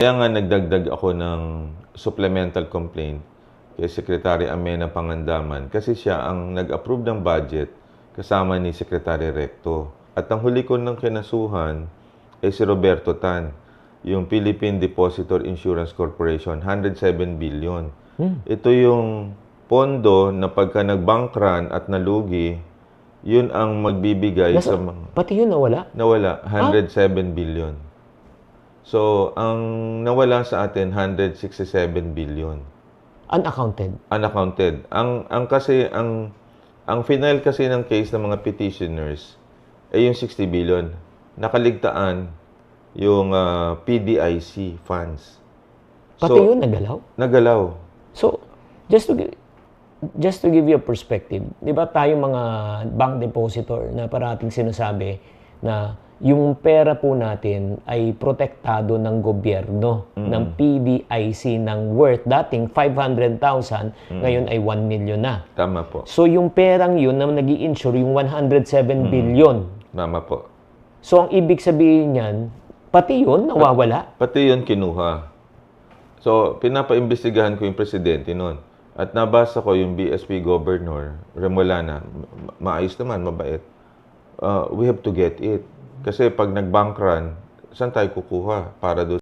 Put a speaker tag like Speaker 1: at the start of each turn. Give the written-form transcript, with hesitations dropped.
Speaker 1: Kaya nga nagdagdag ako ng supplemental complaint kay Secretary Amena Pangandaman kasi siya ang nag-approve ng budget kasama ni Secretary Recto. At ang huli ko ng kinasuhan ay si Roberto Tan, yung Philippine Depositor Insurance Corporation, 107 billion. Ito yung pondo na pagka nag-bank run at nalugi, yun ang magbibigay sa mga...
Speaker 2: Pati yun nawala?
Speaker 1: Nawala, 107 billion. So, ang nawala sa atin, 167 billion.
Speaker 2: Unaccounted?
Speaker 1: Unaccounted. Ang final kasi ng case ng mga petitioners ay yung 60 billion. Nakaligtaan yung PDIC funds.
Speaker 2: Pati yun nagalaw?
Speaker 1: Nagalaw.
Speaker 2: So, just to give you a perspective, di ba tayo mga bank depositor na parating sinasabi na yung pera po natin ay protektado ng gobyerno, ng PDIC ng worth dating 500,000, ngayon ay 1 million na.
Speaker 1: Tama po.
Speaker 2: So yung perang yun na nag-i-insure, yung 107 billion.
Speaker 1: Tama po.
Speaker 2: So ang ibig sabihin niyan, pati yun nawawala?
Speaker 1: Pati yun kinuha. So pinapaimbestigahan ko yung presidente noon. At nabasa ko yung BSP Governor, Remolana, maayos naman, mabait. We have to get it. Kasi pag nag-bank run, saan tayo kukuha para doon?